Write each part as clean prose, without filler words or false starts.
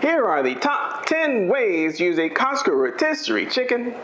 Here are the top 10 ways to use a Costco Rotisserie Chicken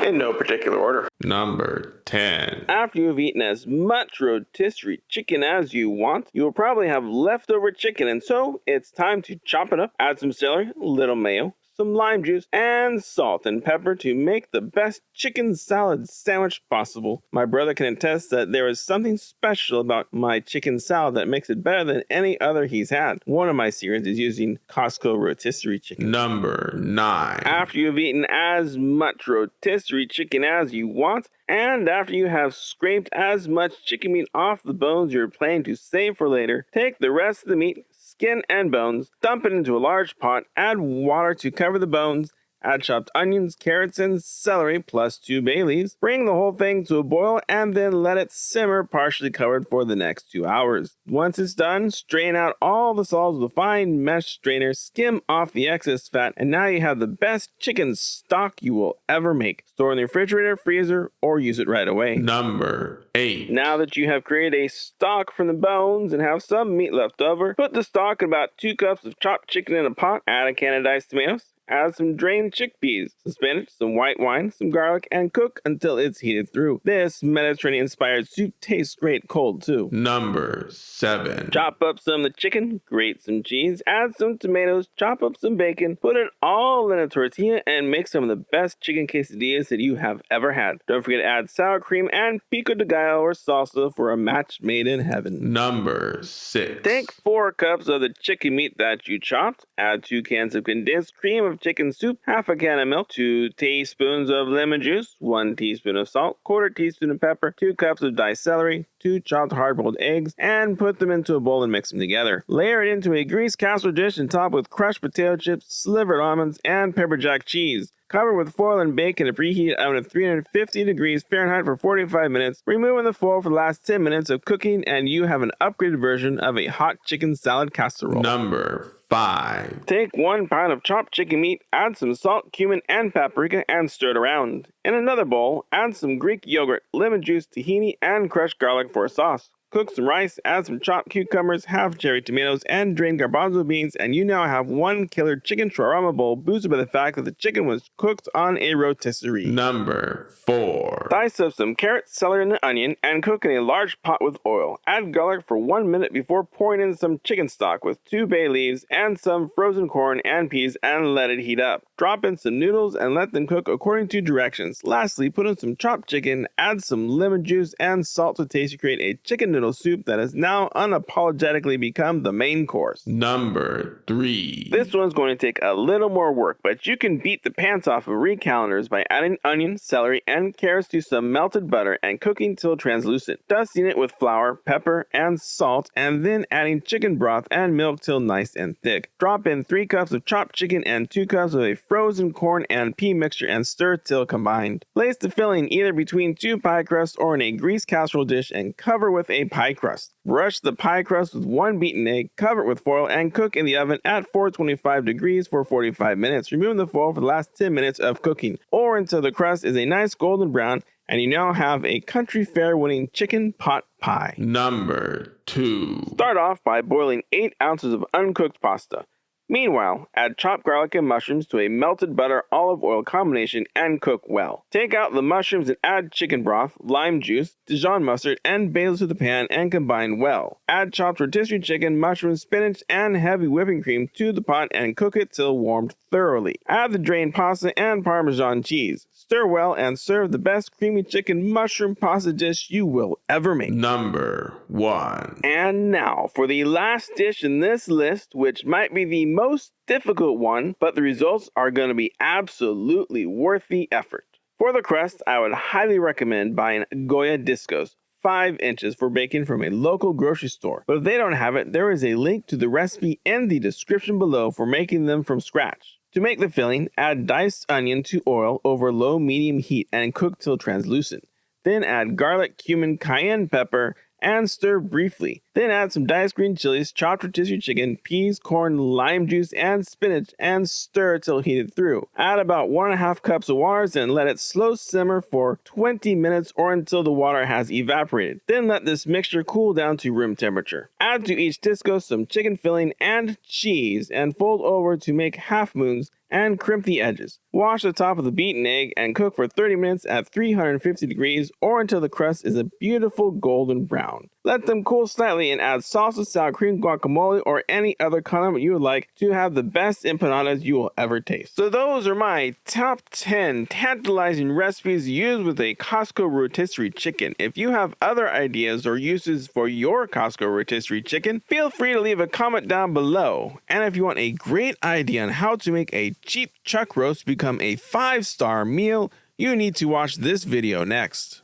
in no particular order. Number 10. After you've eaten as much rotisserie chicken as you want, you will probably have leftover chicken, and so it's time to chop it up. Add some celery, a little mayo, some lime juice, and salt and pepper to make the best chicken salad sandwich possible. My brother can attest that there is something special about my chicken salad that makes it better than any other he's had. One of my secrets is using Costco Rotisserie Chicken. Number 9. After you've eaten as much rotisserie chicken as you want, and after you have scraped as much chicken meat off the bones you're planning to save for later, take the rest of the meat, skin and bones, dump it into a large pot, add water to cover the bones, add chopped onions, carrots, and celery, plus 2 bay leaves. Bring the whole thing to a boil and then let it simmer partially covered for the next 2 hours. Once it's done, strain out all the solids with a fine mesh strainer, skim off the excess fat, and now you have the best chicken stock you will ever make. Store in the refrigerator, freezer, or use it right away. Number 8. Now that you have created a stock from the bones and have some meat left over, put the stock in about 2 cups of chopped chicken in a pot, add a can of diced tomatoes, add some drained chickpeas, some spinach, some white wine, some garlic, and cook until it's heated through. This Mediterranean-inspired soup tastes great cold, too. Number 7. Chop up some of the chicken, grate some cheese, add some tomatoes, chop up some bacon, put it all in a tortilla, and make some of the best chicken quesadillas that you have ever had. Don't forget to add sour cream and pico de gallo or salsa for a match made in heaven. Number 6. Take 4 cups of the chicken meat that you chopped, add 2 cans of condensed cream of chicken soup, half a can of milk, 2 teaspoons of lemon juice, 1 teaspoon of salt, 1/4 teaspoon of pepper, 2 cups of diced celery, 2 chopped hard-boiled eggs, and put them into a bowl and mix them together. Layer it into a greased casserole dish and top with crushed potato chips, slivered almonds, and pepper jack cheese. Cover with foil and bake in a preheated oven at 350 degrees Fahrenheit for 45 minutes. Removing the foil for the last 10 minutes of cooking, and you have an upgraded version of a hot chicken salad casserole. Number 5. Take 1 pound of chopped chicken meat, add some salt, cumin, and paprika, and stir it around. In another bowl, add some Greek yogurt, lemon juice, tahini, and crushed garlic for a sauce. Cook some rice, add some chopped cucumbers, half cherry tomatoes, and drained garbanzo beans, and you now have 1 killer chicken shawarma bowl boosted by the fact that the chicken was cooked on a rotisserie. Number 4. Dice up some carrots, celery, and an onion, and cook in a large pot with oil. Add garlic for 1 minute before pouring in some chicken stock with 2 bay leaves and some frozen corn and peas, and let it heat up. Drop in some noodles and let them cook according to directions. Lastly, put in some chopped chicken, add some lemon juice and salt to taste to create a chicken noodle soup that has now unapologetically become the main course. Number 3. This one's going to take a little more work, but you can beat the pants off of calendars by adding onion, celery, and carrots to some melted butter and cooking till translucent. Dusting it with flour, pepper, and salt, and then adding chicken broth and milk till nice and thick. Drop in 3 cups of chopped chicken and 2 cups of a frozen corn and pea mixture and stir till combined. Place the filling either between 2 pie crusts or in a greased casserole dish and cover with a pie crust. Brush the pie crust with 1 beaten egg, cover it with foil, and cook in the oven at 425 degrees for 45 minutes, removing the foil for the last 10 minutes of cooking, or until the crust is a nice golden brown, and you now have a country fair winning chicken pot pie. Number 2. Start off by boiling 8 ounces of uncooked pasta. Meanwhile, add chopped garlic and mushrooms to a melted butter olive oil combination and cook well. Take out the mushrooms and add chicken broth, lime juice, Dijon mustard, and basil to the pan and combine well. Add chopped rotisserie chicken, mushrooms, spinach, and heavy whipping cream to the pot and cook it till warmed thoroughly. Add the drained pasta and Parmesan cheese. Stir well and serve the best creamy chicken mushroom pasta dish you will ever make. Number 1. And now for the last dish in this list, which might be the most difficult one, but the results are going to be absolutely worth the effort. For the crust, I would highly recommend buying Goya Discos, 5 inches for baking from a local grocery store. But if they don't have it, there is a link to the recipe in the description below for making them from scratch. To make the filling, add diced onion to oil over low-medium heat and cook till translucent. Then add garlic, cumin, cayenne pepper, and stir briefly. Then add some diced green chilies, chopped rotisserie chicken, peas, corn, lime juice, and spinach, and stir till heated through. Add about 1.5 cups of water and let it slow simmer for 20 minutes or until the water has evaporated. Then let this mixture cool down to room temperature. Add to each disco some chicken filling and cheese and fold over to make half moons and crimp the edges. Wash the top of the beaten egg and cook for 30 minutes at 350 degrees or until the crust is a beautiful golden brown. Let them cool slightly and add salsa, sour cream, guacamole, or any other condiment you would like to have the best empanadas you will ever taste. So those are my top 10 tantalizing recipes used with a Costco rotisserie chicken. If you have other ideas or uses for your Costco rotisserie chicken, feel free to leave a comment down below. And if you want a great idea on how to make a cheap chuck roast become a 5-star meal, you need to watch this video next.